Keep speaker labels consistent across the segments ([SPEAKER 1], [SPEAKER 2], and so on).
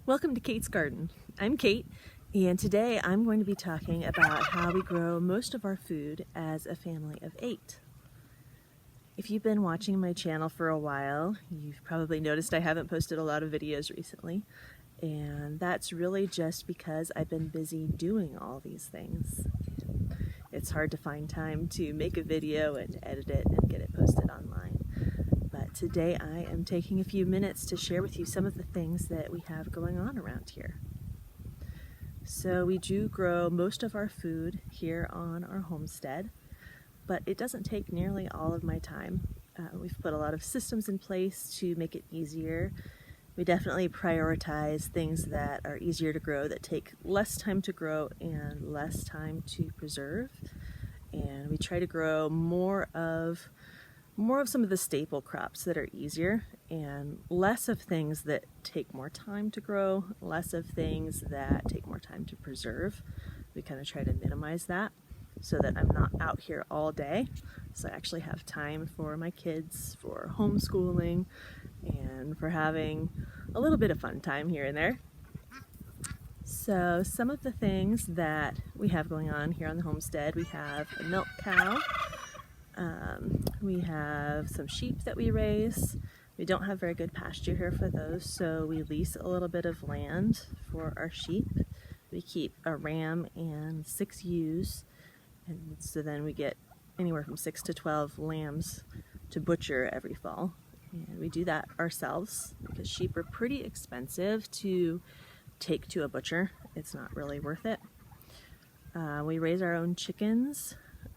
[SPEAKER 1] Welcome to Kate's Garden. I'm Kate, and today I'm going to be talking about how we grow most of our food as a family of 8. If you've been watching my channel for a while, you've probably noticed I haven't posted a lot of videos recently, and that's really just because I've been busy doing all these things. It's hard to find time to make a video and edit it and get it posted online. But today I am taking a few minutes to share with you some of the things that we have going on around here. So we do grow most of our food here on our homestead, but it doesn't take nearly all of my time. We've put a lot of systems in place to make it easier. We definitely prioritize things that are easier to grow, that take less time to grow and less time to preserve. And we try to grow more of some of the staple crops that are easier and less of things that take more time to grow, less of things that take more time to preserve. We kind of try to minimize that so that I'm not out here all day. So I actually have time for my kids, for homeschooling, and for having a little bit of fun time here and there. So some of the things that we have going on here on the homestead, we have a milk cow. We have some sheep that we raise. We don't have very good pasture here for those, so we lease a little bit of land for our sheep. We keep a ram and 6 ewes, and so then we get anywhere from 6 to 12 lambs to butcher every fall. And we do that ourselves because sheep are pretty expensive to take to a butcher. It's not really worth it. We raise our own chickens.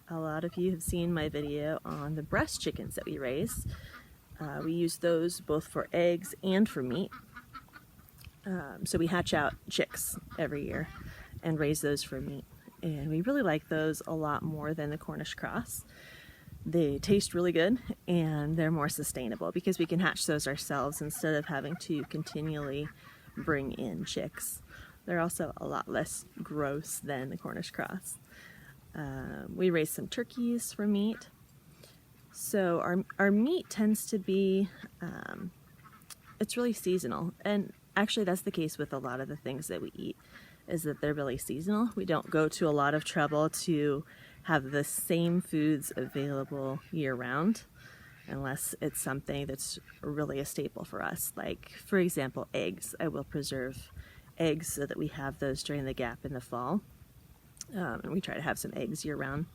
[SPEAKER 1] A lot of you have seen my video on the breast chickens that we raise. We use those both for eggs and for meat. So we hatch out chicks every year and raise those for meat. And we really like those a lot more than the Cornish cross. They taste really good and they're more sustainable because we can hatch those ourselves instead of having to continually bring in chicks. They're also a lot less gross than the Cornish cross. We raise some turkeys for meat. So our meat tends to be, it's really seasonal. And actually that's the case with a lot of the things that we eat, is that they're really seasonal. We don't go to a lot of trouble to have the same foods available year round, unless it's something that's really a staple for us. Like, for example, eggs. I will preserve eggs so that we have those during the gap in the fall. And we try to have some eggs year round.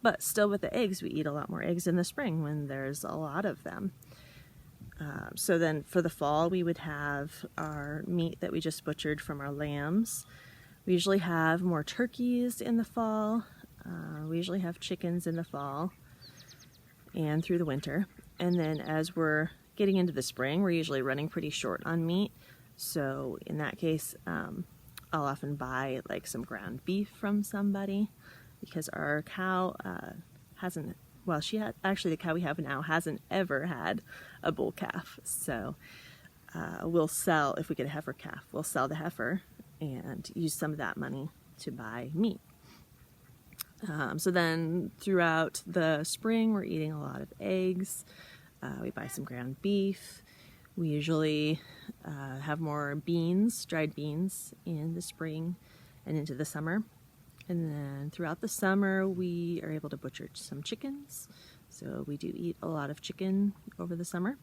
[SPEAKER 1] But still with the eggs, we eat a lot more eggs in the spring when there's a lot of them. So then for the fall, we would have our meat that we just butchered from our lambs. We usually have more turkeys in the fall. We usually have chickens in the fall and through the winter. And then as we're getting into the spring, we're usually running pretty short on meat. So in that case, I'll often buy like some ground beef from somebody because our cow hasn't, well, actually the cow we have now hasn't ever had a bull calf. So we'll sell, if we get a heifer calf, we'll sell the heifer and use some of that money to buy meat. So then throughout the spring, we're eating a lot of eggs. We buy some ground beef. We usually have more beans, dried beans, in the spring and into the summer. And then throughout the summer, we are able to butcher some chickens. So we do eat a lot of chicken over the summer.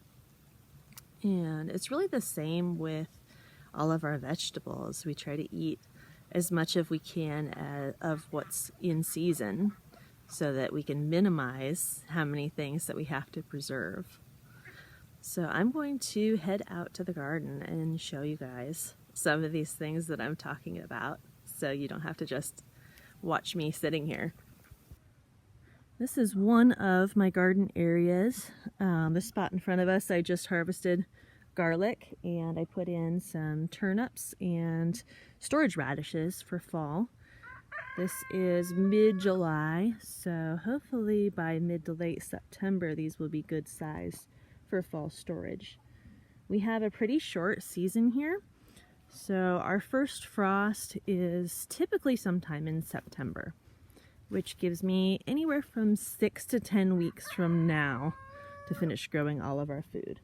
[SPEAKER 1] And it's really the same with all of our vegetables. We try to eat as much as we can of what's in season so that we can minimize how many things that we have to preserve. So I'm going to head out to the garden and show you guys some of these things that I'm talking about so you don't have to just watch me sitting here. This is one of my garden areas. This spot in front of us, I just harvested garlic and I put in some turnips and storage radishes for fall. This is mid-July, so hopefully by mid to late September these will be good size for fall storage. We have a pretty short season here, so our first frost is typically sometime in September, which gives me anywhere from 6 to 10 weeks from now to finish growing all of our food.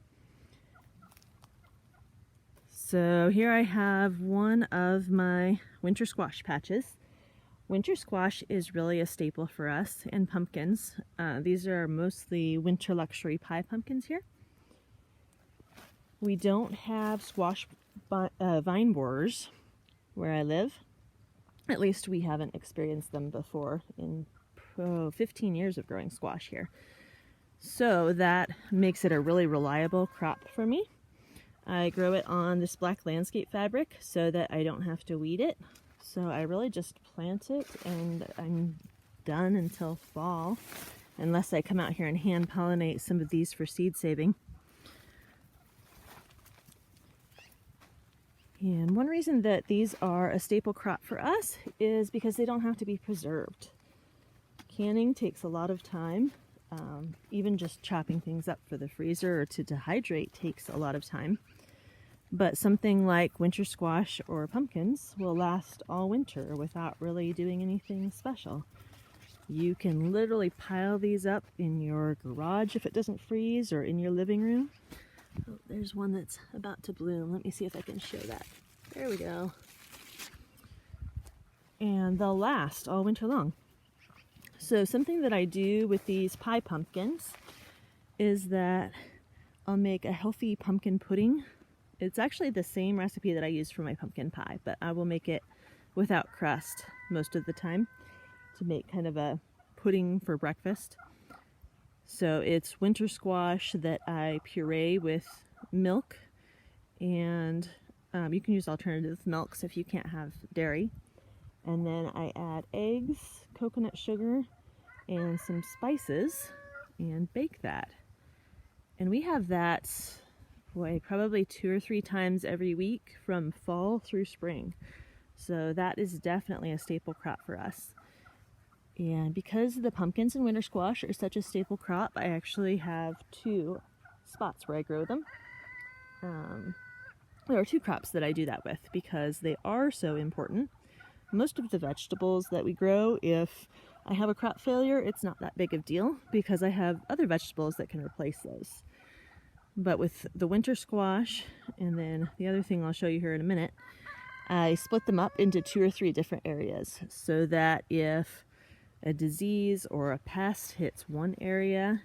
[SPEAKER 1] So here I have one of my winter squash patches. Winter squash is really a staple for us, and pumpkins. These are mostly winter luxury pie pumpkins here. We don't have squash vine borers where I live. At least we haven't experienced them before in 15 years of growing squash here. So that makes it a really reliable crop for me. I grow it on this black landscape fabric so that I don't have to weed it. So I really just plant it and I'm done until fall, unless I come out here and hand pollinate some of these for seed saving. And one reason that these are a staple crop for us is because they don't have to be preserved. Canning takes a lot of time. Even just chopping things up for the freezer or to dehydrate takes a lot of time. But something like winter squash or pumpkins will last all winter without really doing anything special. You can literally pile these up in your garage if it doesn't freeze, or in your living room. Oh, there's one that's about to bloom. Let me see if I can show that. There we go. And they'll last all winter long. So something that I do with these pie pumpkins is that I'll make a healthy pumpkin pudding. It's actually the same recipe that I use for my pumpkin pie, but I will make it without crust most of the time to make kind of a pudding for breakfast. So it's winter squash that I puree with milk, and you can use alternative milks if you can't have dairy. And then I add eggs, coconut sugar, and some spices and bake that. And we have that, probably 2 or 3 times every week from fall through spring. So that is definitely a staple crop for us. And because the pumpkins and winter squash are such a staple crop, I actually have 2 spots where I grow them. There are 2 crops that I do that with because they are so important. Most of the vegetables that we grow, if I have a crop failure, it's not that big of a deal because I have other vegetables that can replace those. But with the winter squash, and then the other thing I'll show you here in a minute, I split them up into 2 or 3 different areas so that if a disease or a pest hits one area,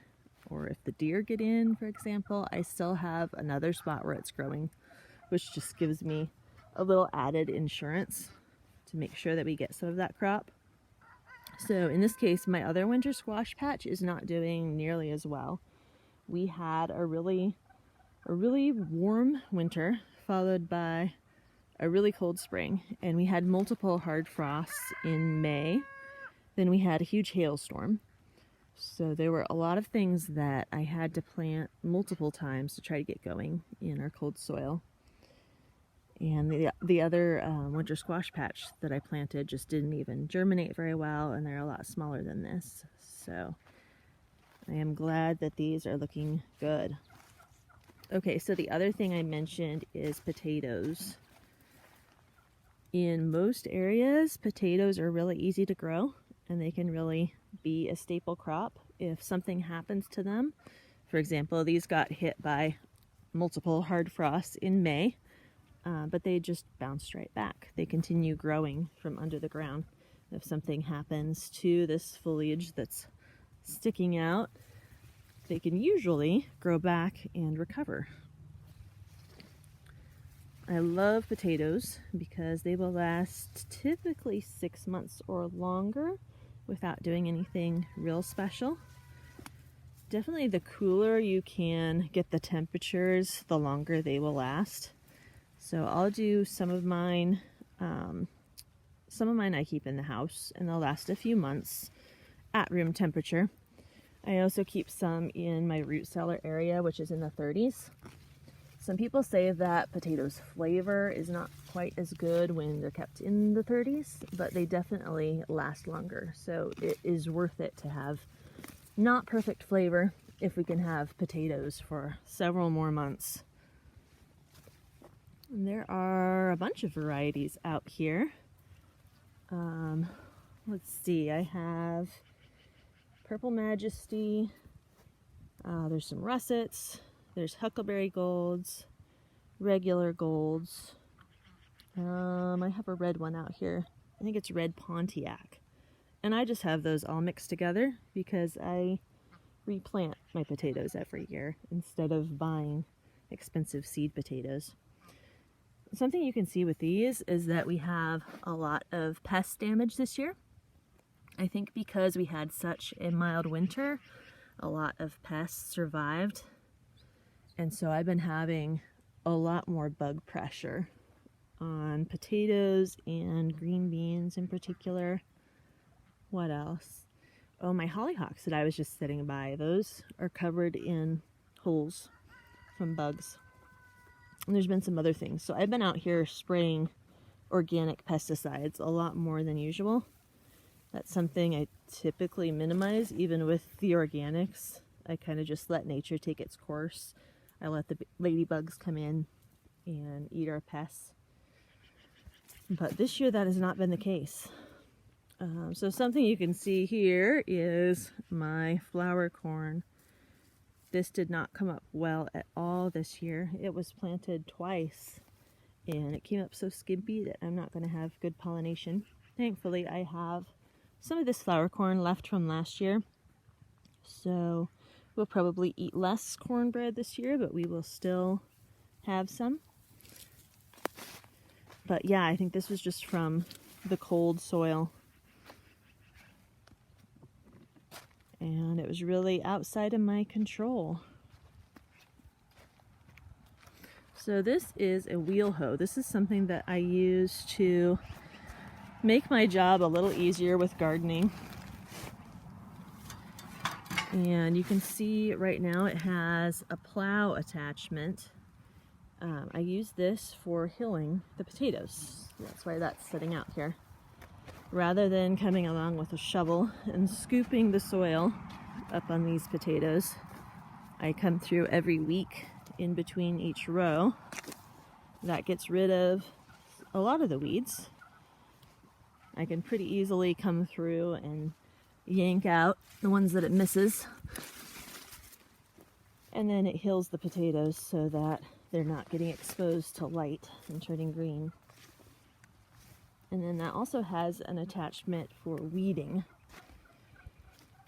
[SPEAKER 1] or if the deer get in, for example, I still have another spot where it's growing, which just gives me a little added insurance to make sure that we get some of that crop. So in this case, my other winter squash patch is not doing nearly as well. We had a really warm winter followed by a really cold spring, and we had multiple hard frosts in May. Then we had a huge hailstorm. So there were a lot of things that I had to plant multiple times to try to get going in our cold soil. And the other winter squash patch that I planted just didn't even germinate very well, and they're a lot smaller than this. So I am glad that these are looking good. Okay, so the other thing I mentioned is potatoes. In most areas, potatoes are really easy to grow, and they can really be a staple crop if something happens to them. For example, these got hit by multiple hard frosts in May. But they just bounced right back. They continue growing from under the ground. If something happens to this foliage that's sticking out, they can usually grow back and recover. I love potatoes because they will last typically 6 months or longer without doing anything real special. Definitely the cooler you can get the temperatures, the longer they will last. So I'll do some of mine I keep in the house, and they'll last a few months at room temperature. I also keep some in my root cellar area, which is in the 30s. Some people say that potatoes' flavor is not quite as good when they're kept in the 30s, but they definitely last longer. So it is worth it to have not perfect flavor if we can have potatoes for several more months. And there are a bunch of varieties out here. Let's see, I have Purple Majesty, there's some russets, there's Huckleberry Golds, regular golds. I have a red one out here. I think it's red Pontiac. And I just have those all mixed together because I replant my potatoes every year instead of buying expensive seed potatoes. Something you can see with these is that we have a lot of pest damage this year. I think because we had such a mild winter, a lot of pests survived. And so I've been having a lot more bug pressure on potatoes and green beans in particular. What else? Oh, my hollyhocks that I was just sitting by, those are covered in holes from bugs. And there's been some other things. So I've been out here spraying organic pesticides a lot more than usual. That's something I typically minimize, even with the organics. I kind of just let nature take its course. I let the ladybugs come in and eat our pests. But this year that has not been the case. So something you can see here is my flower corn. This did not come up well at all this year. It was planted twice and it came up so skimpy that I'm not going to have good pollination. Thankfully, I have some of this flower corn left from last year. So we'll probably eat less cornbread this year, but we will still have some. But yeah, I think this was just from the cold soil. And it was really outside of my control. So this is a wheel hoe. This is something that I use to make my job a little easier with gardening. And you can see right now it has a plow attachment. I use this for hilling the potatoes. That's why that's sitting out here. Rather than coming along with a shovel and scooping the soil up on these potatoes, I come through every week in between each row. That gets rid of a lot of the weeds. I can pretty easily come through and yank out the ones that it misses. And then it hills the potatoes so that they're not getting exposed to light and turning green. And then that also has an attachment for weeding.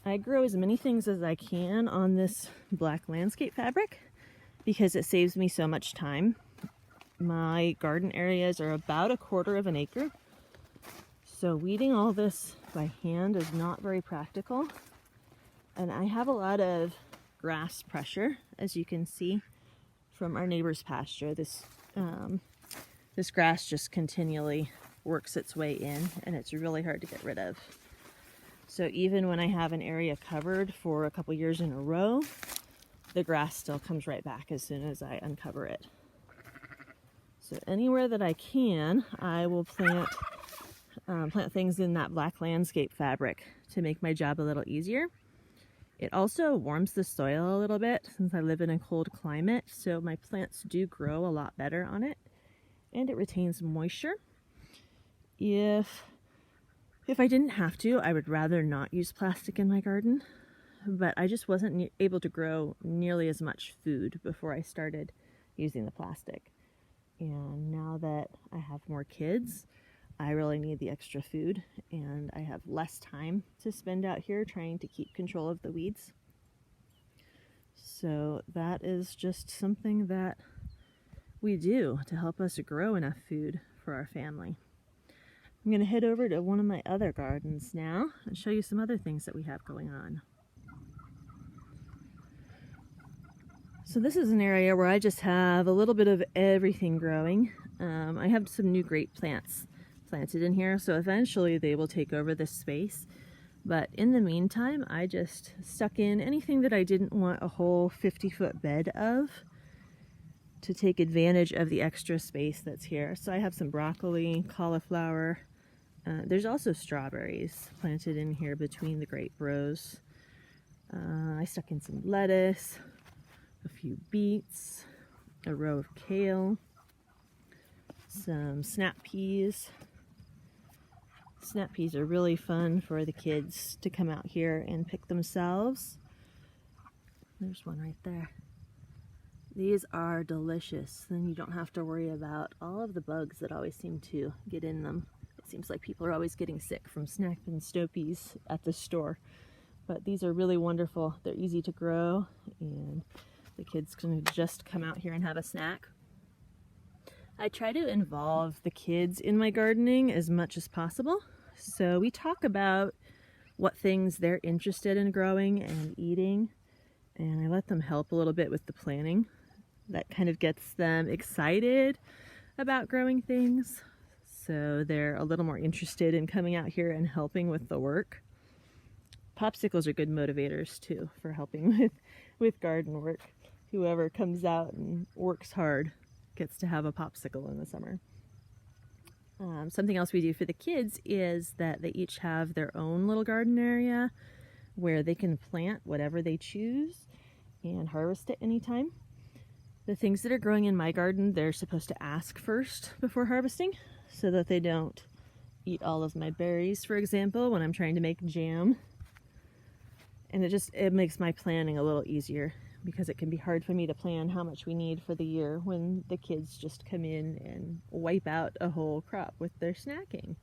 [SPEAKER 1] I grow as many things as I can on this black landscape fabric because it saves me so much time. My garden areas are about 1/4 of an acre. So weeding all this by hand is not very practical. And I have a lot of grass pressure, as you can see from our neighbor's pasture. This grass just continually works its way in, and it's really hard to get rid of. So even when I have an area covered for a couple years in a row, the grass still comes right back as soon as I uncover it. So anywhere that I can, I will plant things in that black landscape fabric to make my job a little easier. It also warms the soil a little bit since I live in a cold climate, so my plants do grow a lot better on it, and it retains moisture. If I didn't have to, I would rather not use plastic in my garden, but I just wasn't able to grow nearly as much food before I started using the plastic. And now that I have more kids, I really need the extra food, and I have less time to spend out here trying to keep control of the weeds. So that is just something that we do to help us grow enough food for our family. I'm going to head over to one of my other gardens now and show you some other things that we have going on. So this is an area where I just have a little bit of everything growing. I have some new grape plants planted in here, so eventually they will take over this space. But in the meantime, I just stuck in anything that I didn't want a whole 50-foot bed of to take advantage of the extra space that's here. So I have some broccoli, cauliflower. There's also strawberries planted in here between the grape rows. I stuck in some lettuce, a few beets, a row of kale, some snap peas. Snap peas are really fun for the kids to come out here and pick themselves. There's one right there. These are delicious. Then you don't have to worry about all of the bugs that always seem to get in them. It seems like people are always getting sick from snapping stopies at the store. But these are really wonderful. They're easy to grow, and the kids can just come out here and have a snack. I try to involve the kids in my gardening as much as possible. So we talk about what things they're interested in growing and eating, and I let them help a little bit with the planning. That kind of gets them excited about growing things, so they're a little more interested in coming out here and helping with the work. Popsicles are good motivators too for helping with garden work. Whoever comes out and works hard gets to have a popsicle in the summer. Something else we do for the kids is that they each have their own little garden area where they can plant whatever they choose and harvest it anytime. The things that are growing in my garden, they're supposed to ask first before harvesting so that they don't eat all of my berries, for example, when I'm trying to make jam. And it makes my planning a little easier, because it can be hard for me to plan how much we need for the year when the kids just come in and wipe out a whole crop with their snacking.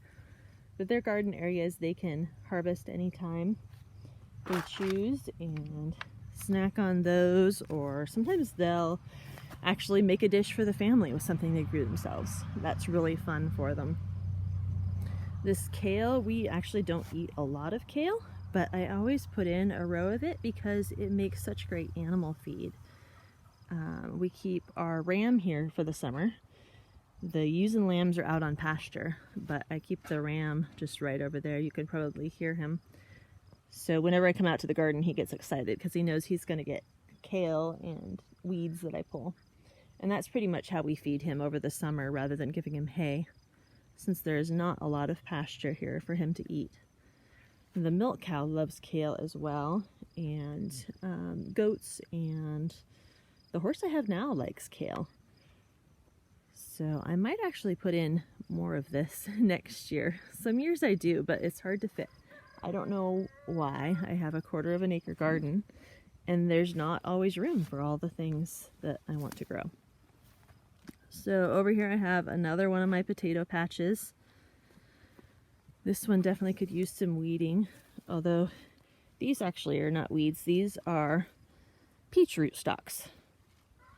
[SPEAKER 1] But their garden areas, they can harvest anytime they choose and snack on those, or sometimes they'll actually make a dish for the family with something they grew themselves. That's really fun for them. This kale, we actually don't eat a lot of kale, but I always put in a row of it because it makes such great animal feed. We keep our ram here for the summer. The ewes and lambs are out on pasture, but I keep the ram just right over there. You can probably hear him. So whenever I come out to the garden, he gets excited because he knows he's going to get kale and weeds that I pull. And that's pretty much how we feed him over the summer rather than giving him hay, since there is not a lot of pasture here for him to eat. The milk cow loves kale as well, and goats, and the horse I have now likes kale. So I might actually put in more of this next year. Some years I do, but it's hard to fit. I don't know why. I have a 1/4 of an acre garden, and there's not always room for all the things that I want to grow. So over here I have another one of my potato patches. This one definitely could use some weeding, although these actually are not weeds. These are peach root stalks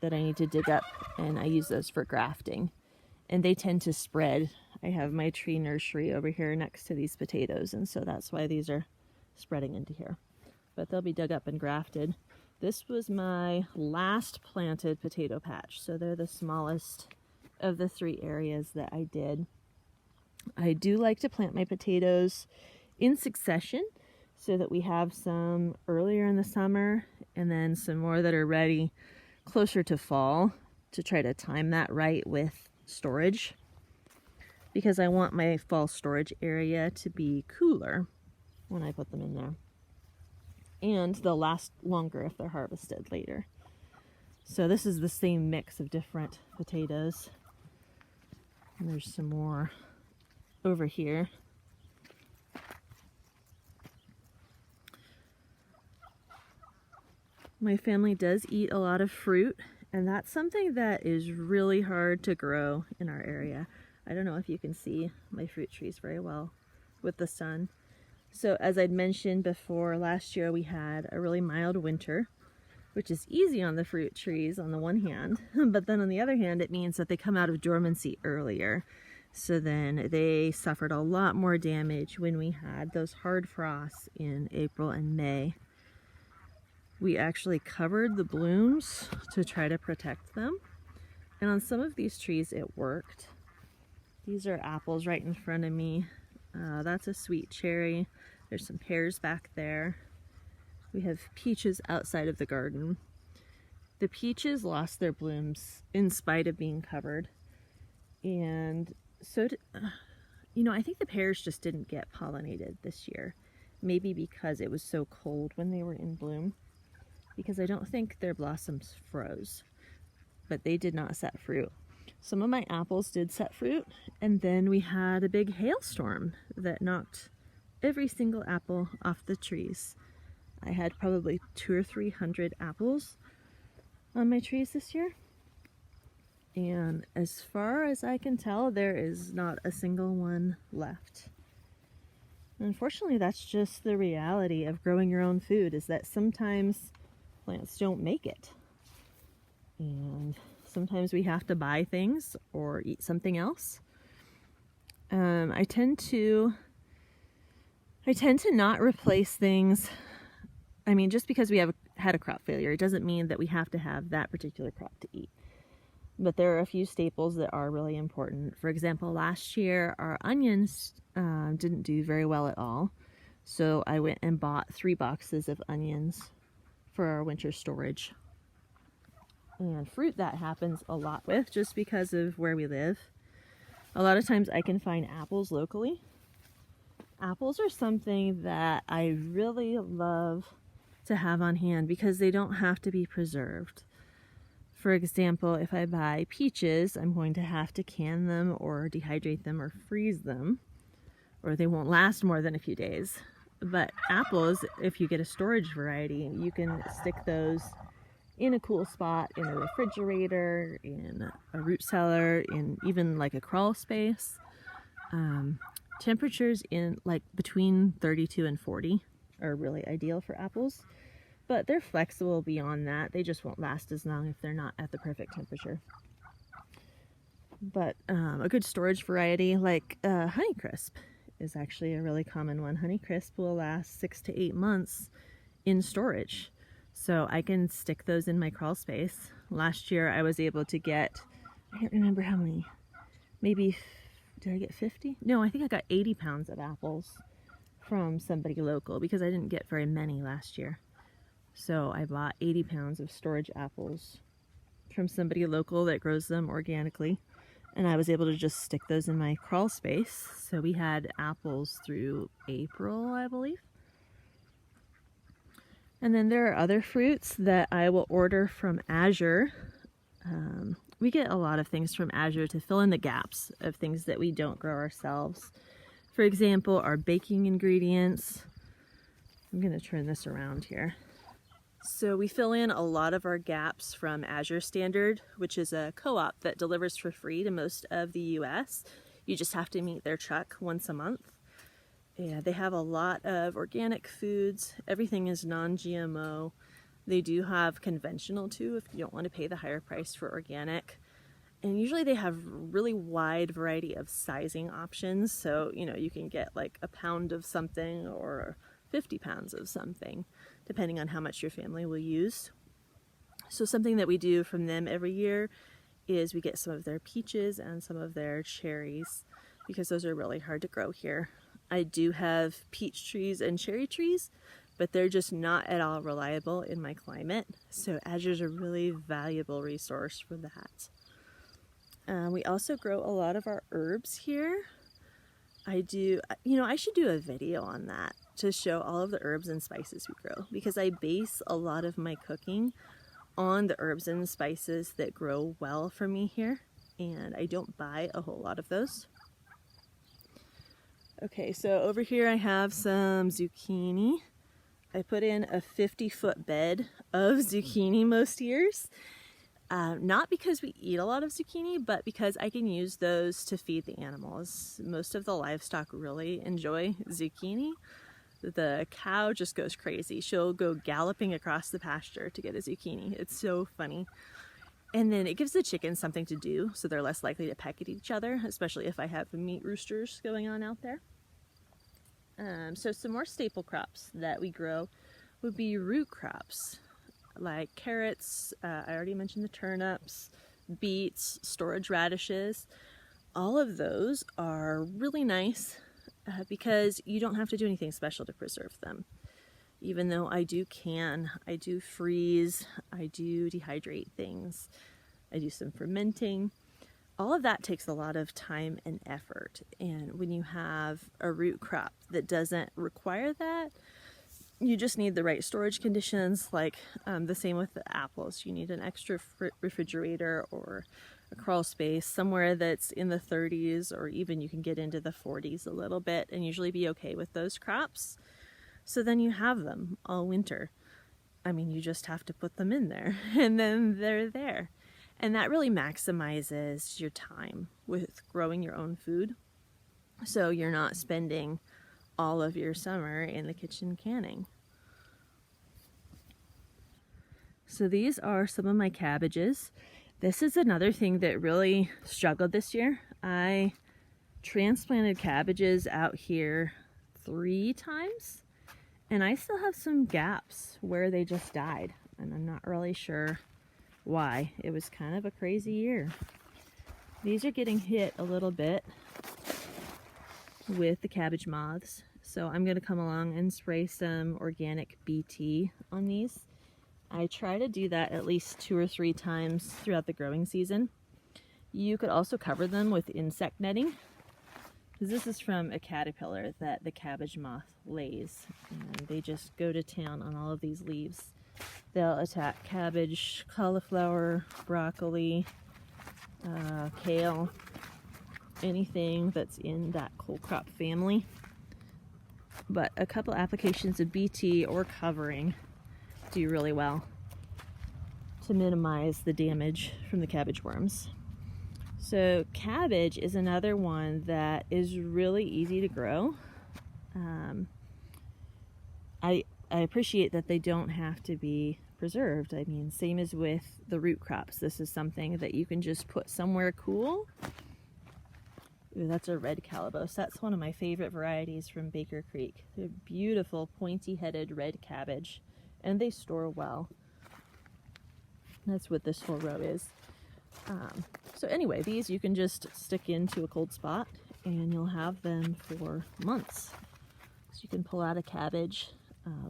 [SPEAKER 1] that I need to dig up, and I use those for grafting. And they tend to spread. I have my tree nursery over here next to these potatoes, and so that's why these are spreading into here. But they'll be dug up and grafted. This was my last planted potato patch, so they're the smallest of the 3 areas that I did. I do like to plant my potatoes in succession so that we have some earlier in the summer and then some more that are ready closer to fall, to try to time that right with storage, because I want my fall storage area to be cooler when I put them in there, and they'll last longer if they're harvested later. So this is the same mix of different potatoes, and there's some more over here. My family does eat a lot of fruit, and that's something that is really hard to grow in our area. I don't know if you can see my fruit trees very well with the sun. So as I'd mentioned before, last year we had a really mild winter, which is easy on the fruit trees on the one hand, but then on the other hand it means that they come out of dormancy earlier. So then they suffered a lot more damage when we had those hard frosts in April and May. We actually covered the blooms to try to protect them. And on some of these trees it worked. These are apples right in front of me. That's a sweet cherry. There's some pears back there. We have peaches outside of the garden. The peaches lost their blooms in spite of being covered. And so, I think the pears just didn't get pollinated this year. Maybe because it was so cold when they were in bloom. Because I don't think their blossoms froze. But they did not set fruit. Some of my apples did set fruit. And then we had a big hailstorm that knocked every single apple off the trees. I had probably 200 or 300 apples on my trees this year. And as far as I can tell, there is not a single one left. Unfortunately, that's just the reality of growing your own food, is that sometimes plants don't make it. And sometimes we have to buy things or eat something else. I tend to not replace things. I mean, just because we have had a crop failure, it doesn't mean that we have to have that particular crop to eat. But there are a few staples that are really important. For example, last year our onions didn't do very well at all. So I went and bought 3 boxes of onions for our winter storage. And fruit that happens a lot with, just because of where we live. A lot of times I can find apples locally. Apples are something that I really love to have on hand because they don't have to be preserved. For example, if I buy peaches, I'm going to have to can them or dehydrate them or freeze them, or they won't last more than a few days. But apples, if you get a storage variety, you can stick those in a cool spot, in a refrigerator, in a root cellar, in even like a crawl space. Temperatures in like between 32 and 40 are really ideal for apples, but they're flexible beyond that. They just won't last as long if they're not at the perfect temperature. But a good storage variety like Honeycrisp is actually a really common one. Honeycrisp will last 6 to 8 months in storage. So I can stick those in my crawl space. Last year I was able to get, I can't remember how many, maybe, did I get 50? No, I think I got 80 pounds of apples from somebody local because I didn't get very many last year. So I bought 80 pounds of storage apples from somebody local that grows them organically. And I was able to just stick those in my crawl space. So we had apples through April, I believe. And then there are other fruits that I will order from Azure. We get a lot of things from Azure to fill in the gaps of things that we don't grow ourselves. For example, our baking ingredients. I'm going to turn this around here. So we fill in a lot of our gaps from Azure Standard, which is a co-op that delivers for free to most of the US. You just have to meet their check once a month. Yeah, they have a lot of organic foods. Everything is non-GMO. They do have conventional too if you don't want to pay the higher price for organic. And usually they have really wide variety of sizing options. So, you know, you can get like a pound of something or 50 pounds of something, depending on how much your family will use. So something that we do from them every year is we get some of their peaches and some of their cherries because those are really hard to grow here. I do have peach trees and cherry trees, but they're just not at all reliable in my climate. So Azure's a really valuable resource for that. We also grow a lot of our herbs here. I should do a video on that to show all of the herbs and spices we grow because I base a lot of my cooking on the herbs and spices that grow well for me here, and I don't buy a whole lot of those. Okay, so over here I have some zucchini. I put in a 50-foot bed of zucchini most years. Not because we eat a lot of zucchini, but because I can use those to feed the animals. Most of the livestock really enjoy zucchini. The cow just goes crazy. She'll go galloping across the pasture to get a zucchini. It's so funny. And then it gives the chickens something to do, so they're less likely to peck at each other, especially if I have meat roosters going on out there. So some more staple crops that we grow would be root crops, like carrots, I already mentioned the turnips, beets, storage radishes. All of those are really nice because you don't have to do anything special to preserve them. Even though I do can, I do freeze, I do dehydrate things, I do some fermenting. All of that takes a lot of time and effort. And when you have a root crop that doesn't require that, you just need the right storage conditions, like the same with the apples. You need an extra refrigerator or a crawl space, somewhere that's in the 30s, or even you can get into the 40s a little bit and usually be okay with those crops. So then you have them all winter. I mean, you just have to put them in there and then they're there. And that really maximizes your time with growing your own food. So you're not spending all of your summer in the kitchen canning. So these are some of my cabbages. This is another thing that really struggled this year. I transplanted cabbages out here 3 times, and I still have some gaps where they just died, and I'm not really sure why. It was kind of a crazy year. These are getting hit a little bit with the cabbage moths, so I'm going to come along and spray some organic BT on these. I try to do that at least 2 or 3 times throughout the growing season. You could also cover them with insect netting. This is from a caterpillar that the cabbage moth lays, and they just go to town on all of these leaves. They'll attack cabbage, cauliflower, broccoli, kale, anything that's in that cole crop family. But a couple applications of BT or covering do really well to minimize the damage from the cabbage worms. So cabbage is another one that is really easy to grow. I appreciate that they don't have to be preserved. I mean, same as with the root crops. This is something that you can just put somewhere cool. Ooh, that's a red calabash. That's one of my favorite varieties from Baker Creek. They're beautiful, pointy-headed red cabbage, and they store well. That's what this whole row is. So anyway, these you can just stick into a cold spot and you'll have them for months. So you can pull out a cabbage.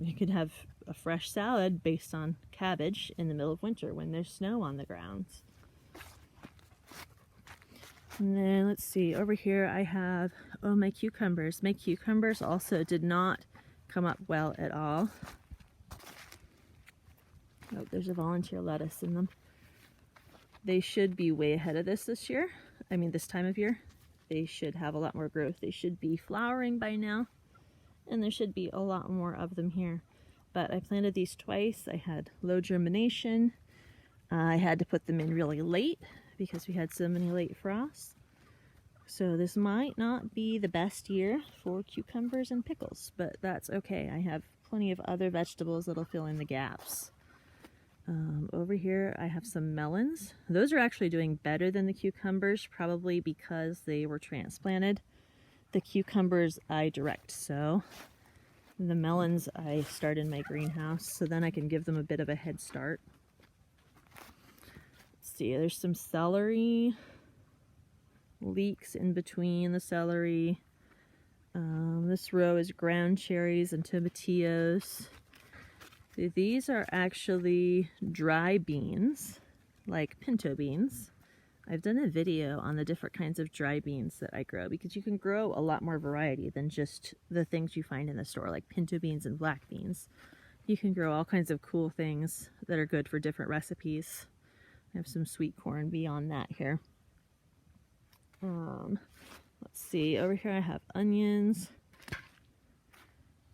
[SPEAKER 1] You could have a fresh salad based on cabbage in the middle of winter when there's snow on the ground. And then let's see, over here I have, my cucumbers. My cucumbers also did not come up well at all. Oh, there's a volunteer lettuce in them. They should be way ahead of this year. I mean, this time of year. They should have a lot more growth. They should be flowering by now, and there should be a lot more of them here. But I planted these twice. I had low germination. I had to put them in really late because we had so many late frosts. So this might not be the best year for cucumbers and pickles, but that's okay. I have plenty of other vegetables that'll fill in the gaps. Over here I have some melons. Those are actually doing better than the cucumbers, probably because they were transplanted. The cucumbers I direct sow. The melons I start in my greenhouse, so then I can give them a bit of a head start. Let's see, there's some celery, leeks in between the celery. This row is ground cherries and tomatillos. These are actually dry beans, like pinto beans. I've done a video on the different kinds of dry beans that I grow because you can grow a lot more variety than just the things you find in the store, like pinto beans and black beans. You can grow all kinds of cool things that are good for different recipes. I have some sweet corn beyond that here. Let's see, over here I have onions.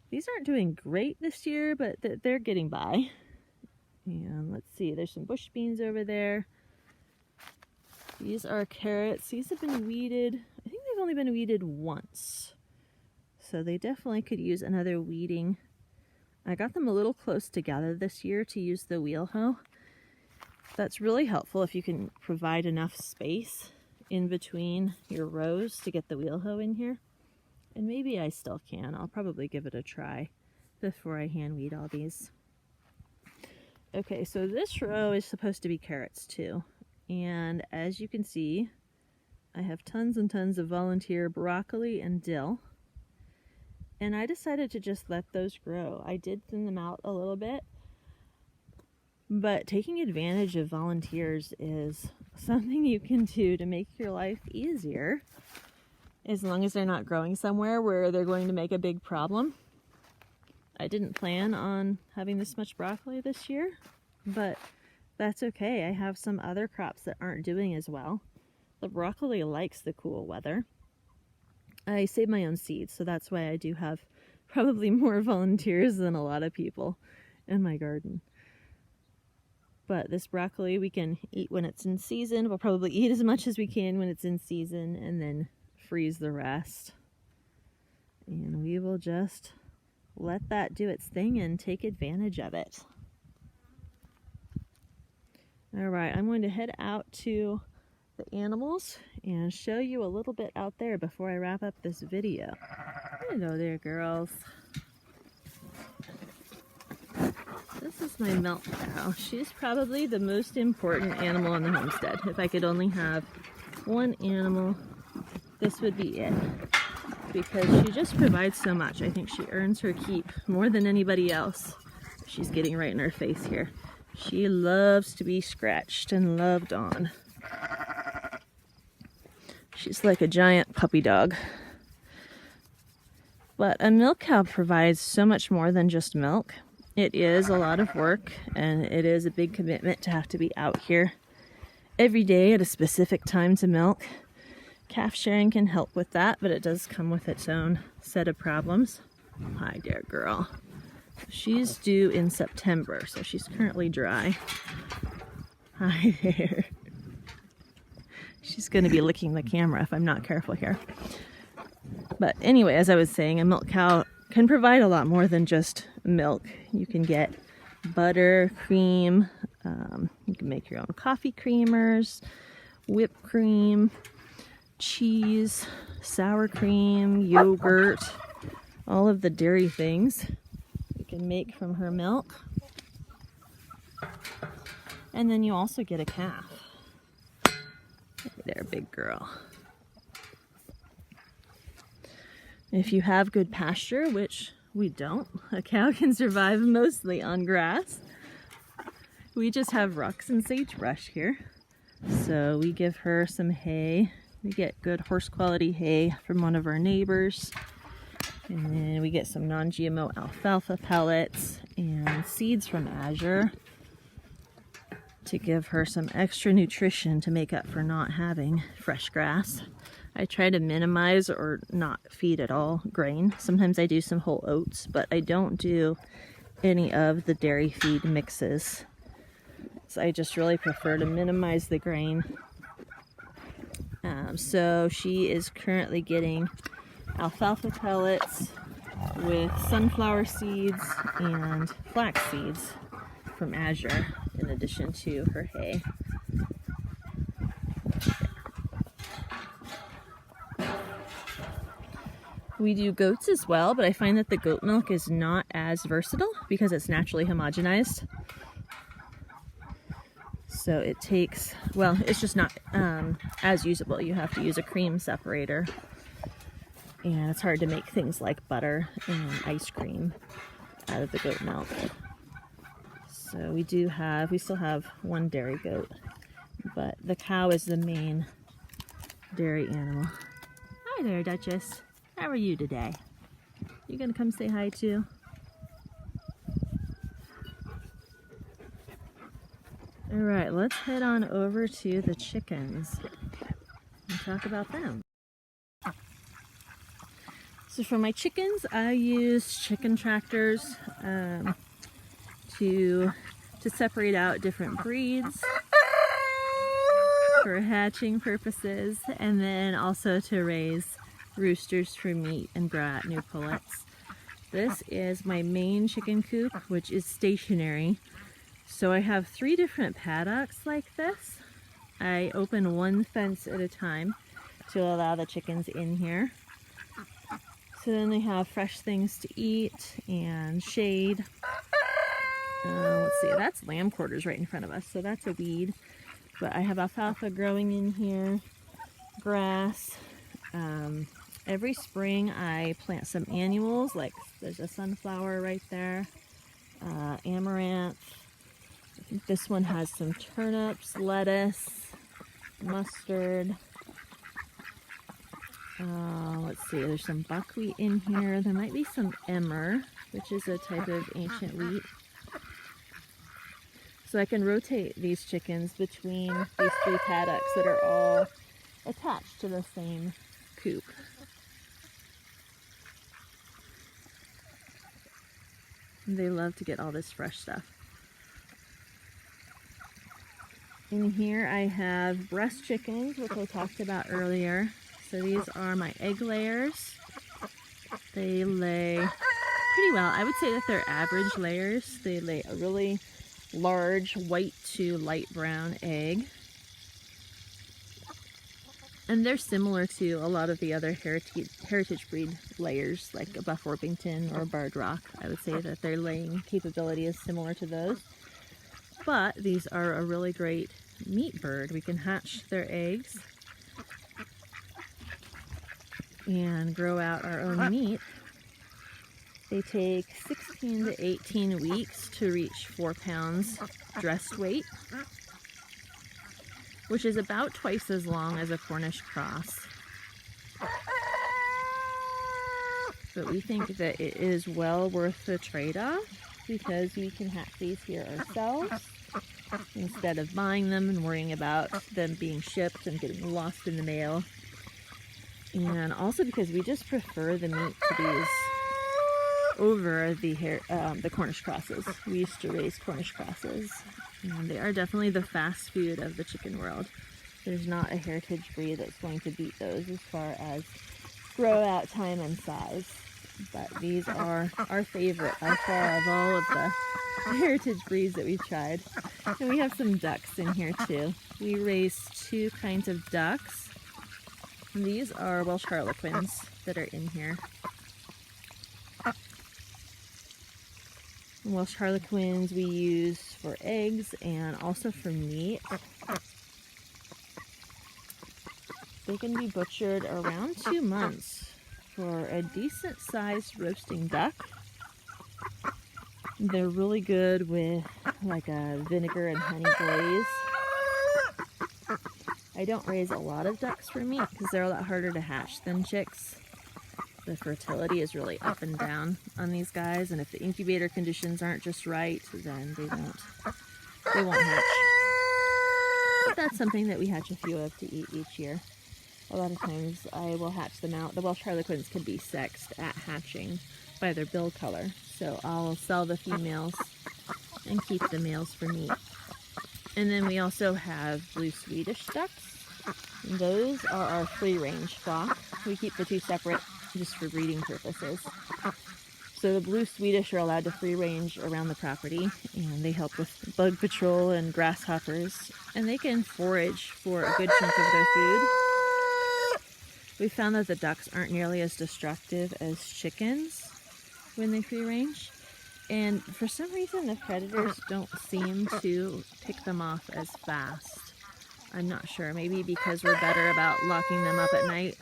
[SPEAKER 1] These aren't doing great this year, but they're getting by. And let's see, there's some bush beans over there. These are carrots. These have been weeded. I think they've only been weeded once. So they definitely could use another weeding. I got them a little close together this year to use the wheel hoe. That's really helpful if you can provide enough space in between your rows to get the wheel hoe in here. And maybe I still can. I'll probably give it a try before I hand weed all these. Okay, so this row is supposed to be carrots too. And as you can see, I have tons and tons of volunteer broccoli and dill. And I decided to just let those grow. I did thin them out a little bit, but taking advantage of volunteers is something you can do to make your life easier, as long as they're not growing somewhere where they're going to make a big problem. I didn't plan on having this much broccoli this year, but that's okay. I have some other crops that aren't doing as well. The broccoli likes the cool weather. I save my own seeds, so that's why I do have probably more volunteers than a lot of people. in my garden. But this broccoli we can eat when it's in season. We'll probably eat as much as we can when it's in season and then freeze the rest. And we will just let that do its thing and take advantage of it. All right, I'm going to head out to the animals and show you a little bit out there before I wrap up this video. Hello there, girls. This is my milk cow. She's probably the most important animal in the homestead. If I could only have one animal, this would be it. Because she just provides so much. I think she earns her keep more than anybody else. She's getting right in her face here. She loves to be scratched and loved on. She's like a giant puppy dog. But a milk cow provides so much more than just milk. It is a lot of work, and it is a big commitment to have to be out here every day at a specific time to milk. Calf sharing can help with that, but it does come with its own set of problems. Hi there, girl. She's due in September, so she's currently dry. Hi there. She's going to be licking the camera if I'm not careful here. But anyway, as I was saying, a milk cow can provide a lot more than just milk. You can get butter, cream, you can make your own coffee creamers, whipped cream, cheese, sour cream, yogurt, all of the dairy things you can make from her milk. And then you also get a calf. Hey there, big girl. If you have good pasture, which we don't, a cow can survive mostly on grass. We just have rocks and sagebrush here. So we give her some hay. We get good horse quality hay from one of our neighbors. And then we get some non-GMO alfalfa pellets and seeds from Azure to give her some extra nutrition to make up for not having fresh grass. I try to minimize or not feed at all grain. Sometimes I do some whole oats, but I don't do any of the dairy feed mixes. So I just really prefer to minimize the grain. So she is currently getting alfalfa pellets with sunflower seeds and flax seeds from Azure in addition to her hay. We do goats as well, but I find that the goat milk is not as versatile because it's naturally homogenized. So it takes, well, it's just not as usable. You have to use a cream separator. And it's hard to make things like butter and ice cream out of the goat milk. So we still have one dairy goat, but the cow is the main dairy animal. Hi there, Duchess. How are you today? You gonna come say hi too? All right, let's head on over to the chickens and talk about them. So for my chickens, I use chicken tractors to separate out different breeds for hatching purposes, and then also to raise roosters for meat and grow out new pullets. This is my main chicken coop, which is stationary. So I have 3 different paddocks like this. I open one fence at a time to allow the chickens in here. So then they have fresh things to eat and shade. Let's see, that's lamb quarters right in front of us, so that's a weed. But I have alfalfa growing in here, grass. Every spring I plant some annuals, like there's a sunflower right there, amaranth. I think this one has some turnips, lettuce, mustard. Let's see, there's some buckwheat in here. There might be some emmer, which is a type of ancient wheat. So I can rotate these chickens between these 3 paddocks that are all attached to the same coop. They love to get all this fresh stuff. In here I have breast chickens, which I talked about earlier. So these are my egg layers. They lay pretty well. I would say that they're average layers. They lay a really large white to light brown egg. And they're similar to a lot of the other heritage breed layers, like a Buff Orpington or a Barred Rock. I would say that their laying capability is similar to those. But these are a really great meat bird. We can hatch their eggs and grow out our own meat. They take 16 to 18 weeks to reach 4 pounds dressed weight, which is about twice as long as a Cornish cross. But we think that it is well worth the trade-off because we can hatch these here ourselves instead of buying them and worrying about them being shipped and getting lost in the mail. And also because we just prefer the meat to these over the Cornish crosses. We used to raise Cornish crosses, and they are definitely the fast food of the chicken world. There's not a heritage breed that's going to beat those as far as grow out time and size. But these are our favorite by far of all of the heritage breeds that we've tried. And we have some ducks in here too. We raise 2 kinds of ducks. And these are Welsh Harlequins that are in here. Welsh Harlequins we use for eggs and also for meat. They can be butchered around 2 months for a decent sized roasting duck. They're really good with like a vinegar and honey glaze. I don't raise a lot of ducks for meat because they're a lot harder to hatch than chicks. The fertility is really up and down on these guys, and if the incubator conditions aren't just right, then they won't hatch. But that's something that we hatch a few of to eat each year. A lot of times I will hatch them out. The Welsh Harlequins can be sexed at hatching by their bill color, so I'll sell the females and keep the males for meat. And then we also have blue Swedish ducks. And those are our free-range flock. We keep the 2 separate just for breeding purposes. So the blue Swedish are allowed to free range around the property, and they help with bug patrol and grasshoppers, and they can forage for a good chunk of their food. We found that the ducks aren't nearly as destructive as chickens when they free range, and for some reason the predators don't seem to pick them off as fast. I'm not sure, maybe because we're better about locking them up at night.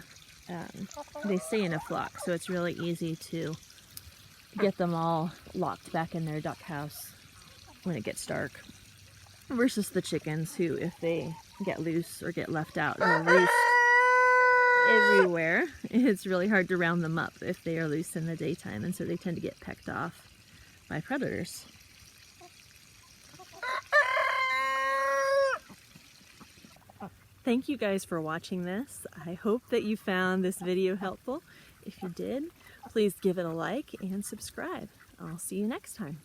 [SPEAKER 1] They stay in a flock, so it's really easy to get them all locked back in their duck house when it gets dark, versus the chickens who, if they get loose or get left out, they'll roost everywhere. It's really hard to round them up if they are loose in the daytime, and so they tend to get pecked off by predators. Thank you guys for watching this. I hope that you found this video helpful. If you did, please give it a like and subscribe. I'll see you next time.